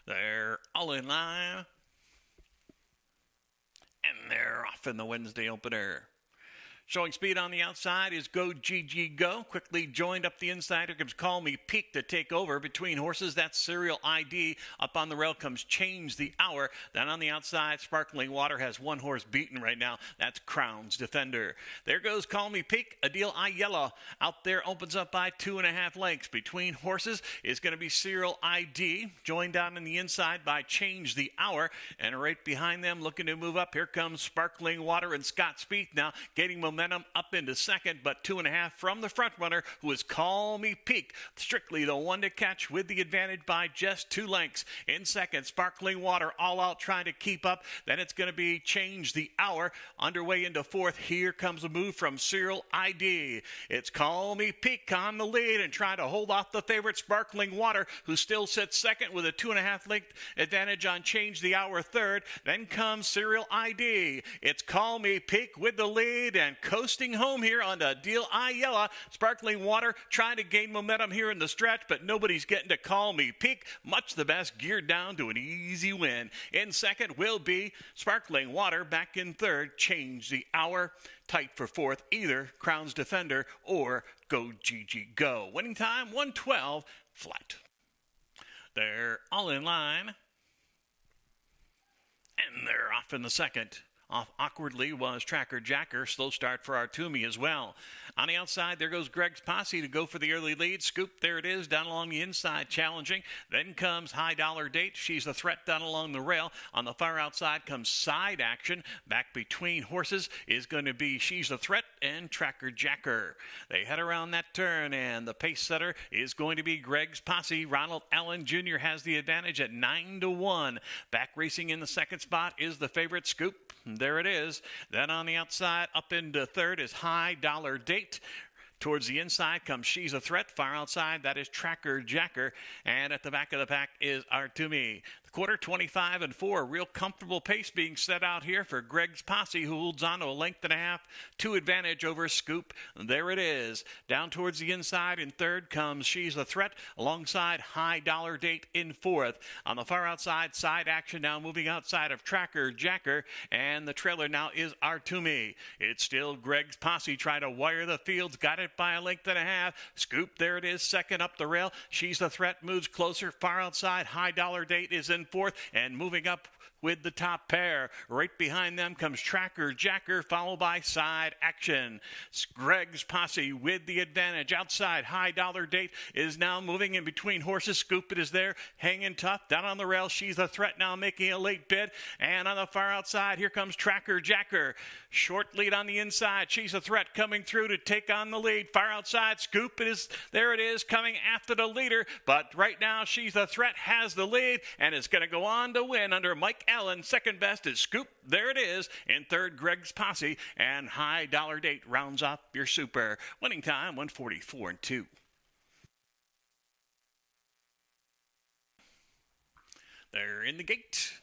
They're all in line, and they're off in the Wednesday opener. Showing speed on the outside is Go GG Go. Quickly joined up the inside. Here comes Call Me Peak to take over between horses. That's Serial ID. Up on the rail comes Change the Hour. Then on the outside, Sparkling Water has one horse beaten right now. That's Crown's Defender. There goes Call Me Peak. Adil Ayala out there opens up by 2.5 lengths. Between horses is going to be Serial ID. Joined down in the inside by Change the Hour. And right behind them, looking to move up, here comes Sparkling Water and Scott Speed now getting momentum up into second, but 2.5 from the front runner, who is Call Me Peak. Strictly the one to catch with the advantage by just 2 lengths. In second, Sparkling Water all out trying to keep up. Then it's going to be Change the Hour. Underway into fourth. Here comes a move from Serial ID. It's Call Me Peak on the lead and trying to hold off the favorite Sparkling Water, who still sits second with a 2.5 length advantage on Change the Hour third. Then comes Serial ID. It's Call Me Peak with the lead and coasting home here on the Deal Ayala. Sparkling Water trying to gain momentum here in the stretch, but nobody's getting to Call Me Peak. Much the best, geared down to an easy win. In second will be Sparkling Water. Back in third, Change the Hour. Tight for fourth, either Crown's Defender or Go GG Go. Winning time, 1:12 flat. They're all in line, and they're off in the second. Off awkwardly was Tracker Jacker. Slow start for Artumi as well. On the outside, there goes Greg's Posse to go for the early lead. Scoop, there it is, down along the inside, challenging. Then comes High Dollar Date. She's the threat down along the rail. On the far outside comes Side Action. Back between horses is going to be She's the Threat and Tracker Jacker. They head around that turn, and the pace setter is going to be Greg's Posse. Ronald Allen Jr. has the advantage at 9-1. Back racing in the second spot is the favorite Scoop. There it is. Then on the outside, up into third is High Dollar Date. Towards the inside comes She's a Threat. Far outside, that is Tracker Jacker. And at the back of the pack is Artumi. Quarter 25-4. Real comfortable pace being set out here for Greg's Posse, who holds on to a length and a half to advantage over Scoop. There it is. Down towards the inside in third comes She's a Threat alongside High Dollar Date in fourth. On the far outside, Side Action now moving outside of Tracker Jacker, and the trailer now is Artumi. It's still Greg's Posse trying to wire the fields. Got it by a length and a half. Scoop, there it is, second up the rail. She's a Threat moves closer. Far outside, High Dollar Date is in fourth, and moving up with the top pair. Right behind them comes Tracker Jacker, followed by Side Action. Greg's Posse with the advantage. Outside, High Dollar Date is now moving in between horses. Scoop it is there, hanging tough. Down on the rail, She's a Threat now making a late bid. And on the far outside, here comes Tracker Jacker. Short lead on the inside. She's a Threat coming through to take on the lead. Far outside, Scoop it is. There it is, coming after the leader. But right now, She's a Threat has the lead and is going to go on to win under Mike Allen. Second best is Scoop. There it is. In third, Greg's Posse. And High Dollar Date rounds off your super. Winning time, 1:44-2. They're in the gate.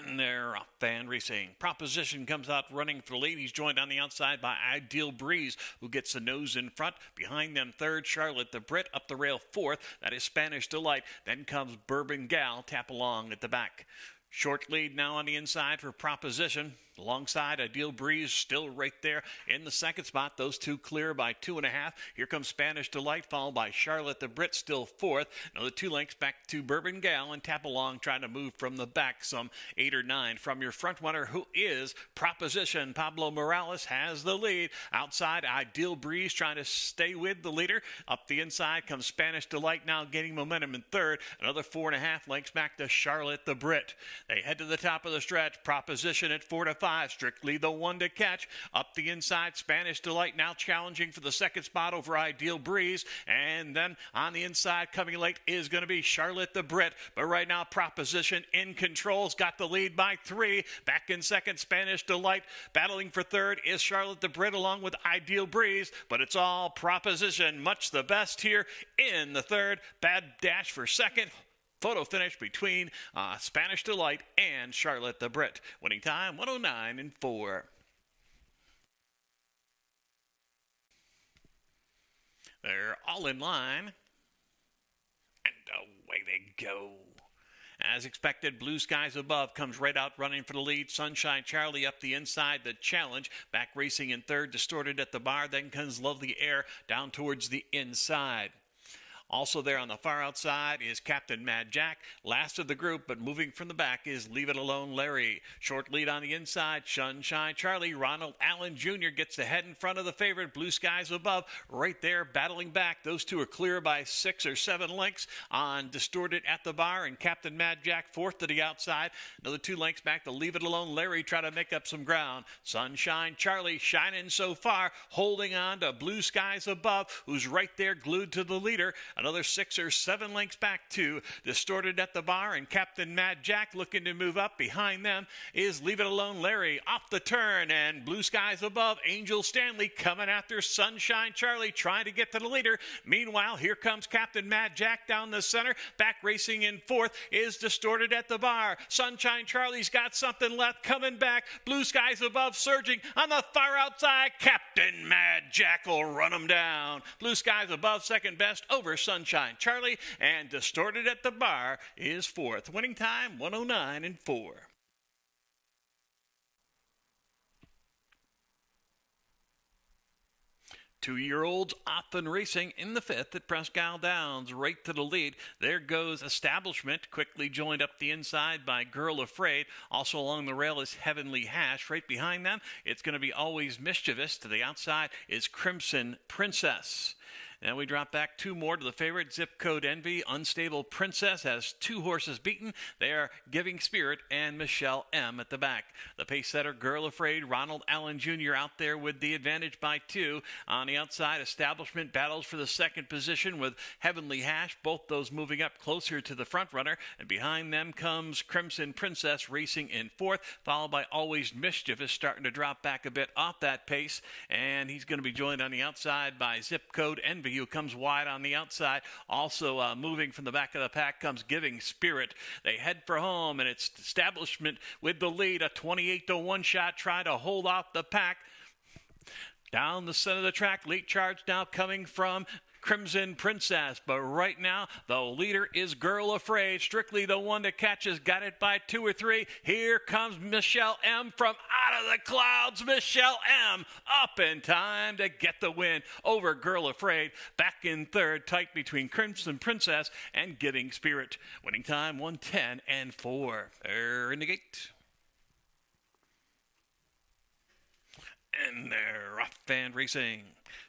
And they're off and racing. Proposition comes out running for the lead. He's joined on the outside by Ideal Breeze, who gets the nose in front. Behind them, third, Charlotte the Brit. Up the rail, fourth. That is Spanish Delight. Then comes Bourbon Gal. Tap along at the back. Short lead now on the inside for Proposition. Alongside Ideal Breeze, still right there in the second spot. Those two clear by 2.5. Here comes Spanish Delight, followed by Charlotte the Brit, still fourth. Another 2 lengths back to Bourbon Gal, and Tap Along trying to move from the back some 8 or 9 from your front runner, who is Proposition. Pablo Morales has the lead. Outside, Ideal Breeze trying to stay with the leader. Up the inside comes Spanish Delight, now gaining momentum in third. Another 4.5 lengths back to Charlotte the Brit. They head to the top of the stretch. Proposition at 4-5. Strictly the one to catch. Up the inside, Spanish Delight now challenging for the second spot over Ideal Breeze. And then on the inside, coming late, is going to be Charlotte the Brit. But right now, Proposition in control's got the lead by 3. Back in second, Spanish Delight. Battling for third is Charlotte the Brit along with Ideal Breeze. But it's all Proposition. Much the best here in the third. Bad dash for second. Photo finish between Spanish Delight and Charlotte the Brit. Winning time, 109-4. They're all in line. And away to go. As expected, Blue Skies Above comes right out running for the lead. Sunshine Charlie up the inside, the challenge. Back racing in third, Distorted at the bar. Then comes Lovely Air down towards the inside. Also there on the far outside is Captain Mad Jack. Last of the group, but moving from the back is Leave It Alone Larry. Short lead on the inside, Sunshine Charlie. Ronald Allen Jr. gets the head in front of the favorite, Blue Skies Above. Right there, battling back. Those two are clear by 6 or 7 lengths on Distorted at the bar, and Captain Mad Jack fourth to the outside. Another 2 lengths back to Leave It Alone Larry, try to make up some ground. Sunshine Charlie shining so far, holding on to Blue Skies Above, who's right there glued to the leader. Another 6 or 7 lengths back to Distorted at the bar, and Captain Mad Jack looking to move up. Behind them is Leave It Alone Larry off the turn, and Blue Skies Above, Angel Stanley coming after Sunshine Charlie, trying to get to the leader. Meanwhile, here comes Captain Mad Jack down the center. Back racing in fourth is Distorted at the bar. Sunshine Charlie's got something left, coming back. Blue Skies Above surging on the far outside. Captain Mad Jack will run him down. Blue Skies Above second best over Sunshine Charlie, and Distorted at the bar is fourth. Winning time 109.4. Two-year-olds often racing in the fifth at Presque Downs, right to the lead. There goes Establishment, quickly joined up the inside by Girl Afraid. Also along the rail is Heavenly Hash. Right behind them, it's going to be Always Mischievous. To the outside is Crimson Princess. Now we drop back 2 more to the favorite, Zip Code Envy. Unstable Princess has 2 horses beaten. They are Giving Spirit and Michelle M. at the back. The pace setter, Girl Afraid, Ronald Allen Jr. out there with the advantage by 2. On the outside, Establishment battles for the second position with Heavenly Hash. Both those moving up closer to the front runner. And behind them comes Crimson Princess racing in fourth, followed by Always Mischievous, starting to drop back a bit off that pace. And he's going to be joined on the outside by Zip Code Envy, who comes wide on the outside. Also moving from the back of the pack comes Giving Spirit. They head for home, and it's Establishment with the lead. A 28-1 shot, trying to hold off the pack. Down the center of the track, late charge now coming from Crimson Princess, but right now the leader is Girl Afraid. Strictly the one to catch has got it by 2 or 3. Here comes Michelle M. from out of the clouds. Michelle M. up in time to get the win over Girl Afraid. Back in third, tight between Crimson Princess and Giving Spirit. Winning time 110.4. They're in the gate. And they're off and racing.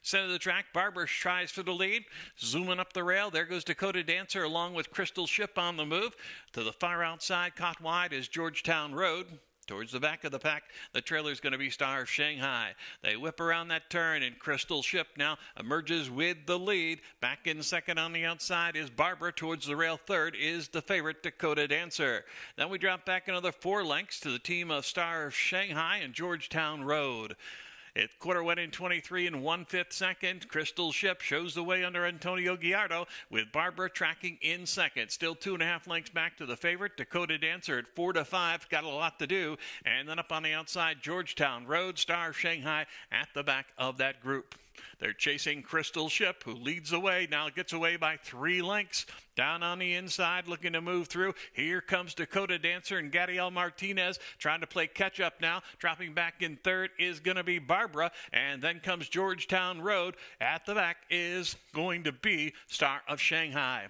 Center of the track, Barbara tries for the lead. Zooming up the rail, there goes Dakota Dancer along with Crystal Ship on the move. To the far outside, caught wide is Georgetown Road. Towards the back of the pack, the trailer's going to be Star of Shanghai. They whip around that turn, and Crystal Ship now emerges with the lead. Back in second on the outside is Barbara. Towards the rail third is the favorite, Dakota Dancer. Then we drop back another 4 lengths to the team of Star of Shanghai and Georgetown Road. It quarter went in 23 1/5 second. Crystal Ship shows the way under Antonio Guiardo, with Barbara tracking in second. Still 2.5 lengths back to the favorite, Dakota Dancer at 4-5. Got a lot to do. And then up on the outside, Georgetown Road, Star of Shanghai at the back of that group. They're chasing Crystal Ship, who leads the way. Now gets away by 3 lengths. Down on the inside, looking to move through. Here comes Dakota Dancer and Gadiel Martinez trying to play catch-up now. Dropping back in third is going to be Barbara. And then comes Georgetown Road. At the back is going to be Star of Shanghai.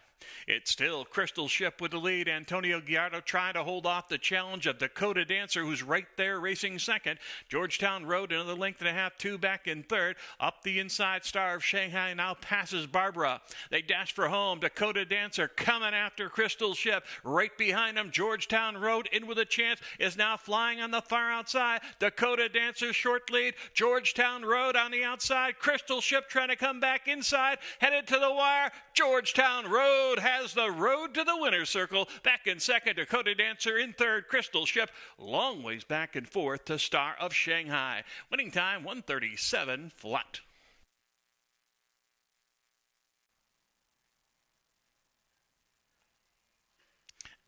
It's still Crystal Ship with the lead. Antonio Guiardo trying to hold off the challenge of Dakota Dancer, who's right there racing second. Georgetown Road, another length and a half, 2 back in third. Up the inside, Star of Shanghai now passes Barbara. They dash for home. Dakota Dancer coming after Crystal Ship. Right behind them, Georgetown Road in with a chance is now flying on the far outside. Dakota Dancer short lead. Georgetown Road on the outside. Crystal Ship trying to come back inside. Headed to the wire. Georgetown Road has the road to the winner's circle. Back in second, Dakota Dancer. In third, Crystal Ship. Long ways back and forth to Star of Shanghai. Winning time 1:37 flat.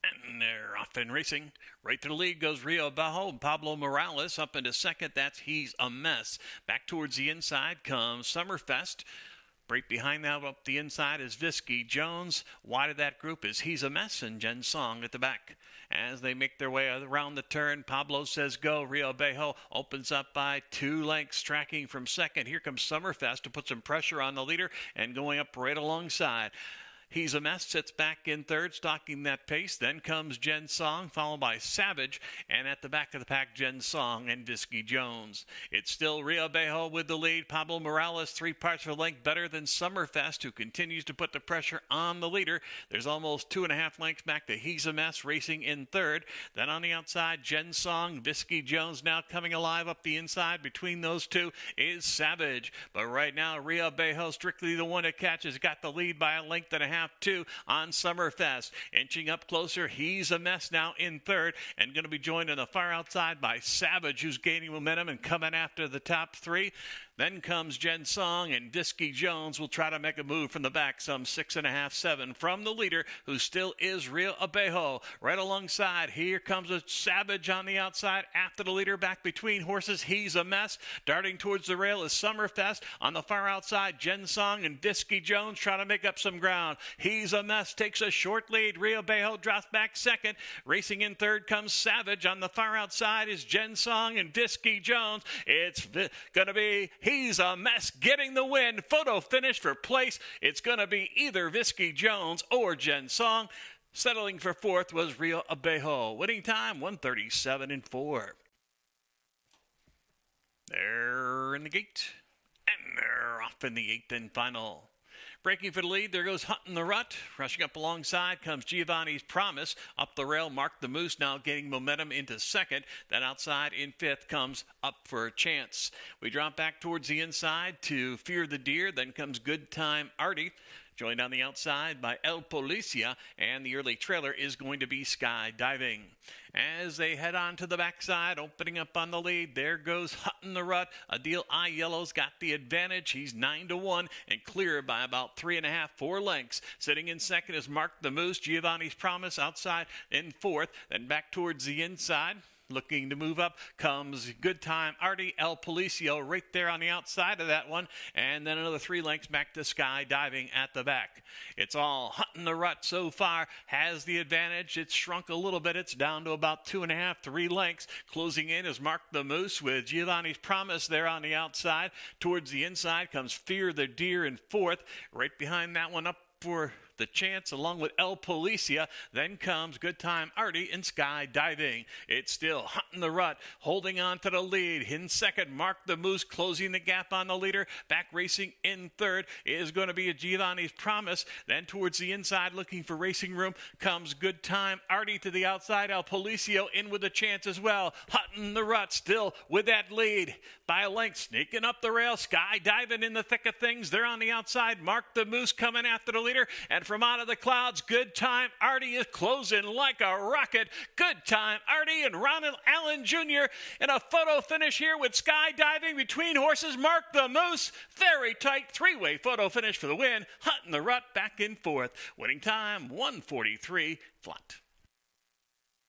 And they're off and racing. Right to the lead goes Rio Bajo. Pablo Morales up into second. That's He's a Mess. Back towards the inside comes Summerfest. Right behind that up the inside is Visky Jones. Wide of that group is He's a Mess and Jen Song at the back. As they make their way around the turn, Pablo says go. Rio Bejo opens up by 2 lengths, tracking from second. Here comes Summerfest to put some pressure on the leader and going up right alongside. He's a Mess, sits back in third, stalking that pace. Then comes Jen Song, followed by Savage. And at the back of the pack, Jen Song and Visky Jones. It's still Rio Bejo with the lead. Pablo Morales, 3 parts of a length better than Summerfest, who continues to put the pressure on the leader. There's almost 2.5 lengths back to He's a Mess, racing in third. Then on the outside, Jen Song, Visky Jones now coming alive up the inside. Between those two is Savage. But right now, Rio Bejo, strictly the one that catches, got the lead by a length and a half. 2 on Summerfest. Inching up closer, He's a Mess now in third and going to be joined on the far outside by Savage, who's gaining momentum and coming after the top 3. Then comes Jen Song, and Visky Jones will try to make a move from the back, some 6.5, 7 from the leader, who still is Rio Bejo. Right alongside, here comes a Savage on the outside after the leader. Back between horses, He's a Mess. Darting towards the rail is Summerfest. On the far outside, Jen Song and Visky Jones trying to make up some ground. He's a Mess takes a short lead. Rio Bejo drops back second. Racing in third comes Savage. On the far outside is Jen Song and Visky Jones. It's going to be He's a Mess getting the win. Photo finish for place. It's going to be either Visky Jones or Jen Song. Settling for fourth was Rio Bejo. Winning time 1:37.4. They're in the gate. And they're off in the 8th and final. Breaking for the lead, there goes Hunting the Rut. Rushing up alongside comes Giovanni's Promise. Up the rail, Mark the Moose now gaining momentum into second. Then outside in fifth comes Up for a Chance. We drop back towards the inside to Fear the Deer. Then comes Good Time Artie. Joined on the outside by El Policia, and the early trailer is going to be Skydiving. As they head on to the backside, opening up on the lead, there goes Hunting the Rut. Adil I Yellow's got the advantage. He's 9-1 and clear by about 3.5, 4 lengths. Sitting in second is Mark the Moose. Giovanni's Promise outside in fourth. Then back towards the inside. Looking to move up comes Good Time Artie, El Policio right there on the outside of that one. And then another 3 lengths back to Skydiving at the back. It's all Hunting the Rut so far. Has the advantage. It's shrunk a little bit. It's down to about 2.5, 3 lengths. Closing in is Mark the Moose with Giovanni's Promise there on the outside. Towards the inside comes Fear the Deer in fourth. Right behind that one, Up for the Chance along with El Policia. Then comes Good Time Artie and Skydiving. It's still Hunting the Rut holding on to the lead. In second, Mark the Moose closing the gap on the leader. Back racing in third is going to be a Giovanni's Promise. Then towards the inside looking for racing room comes Good Time Artie to the outside. El Policio in with a chance as well. Hunting the Rut still with that lead by a length. Sneaking up the rail. Skydiving in the thick of things. They're on the outside. Mark the Moose coming after the leader. And from out of the clouds, Good Time Artie is closing like a rocket. Good Time Artie and Ronald Allen Jr. in a photo finish here with Skydiving between horses. Mark the Moose, very tight 3-way photo finish for the win. Hunting the Rut back in fourth. Winning time 1:43 flat.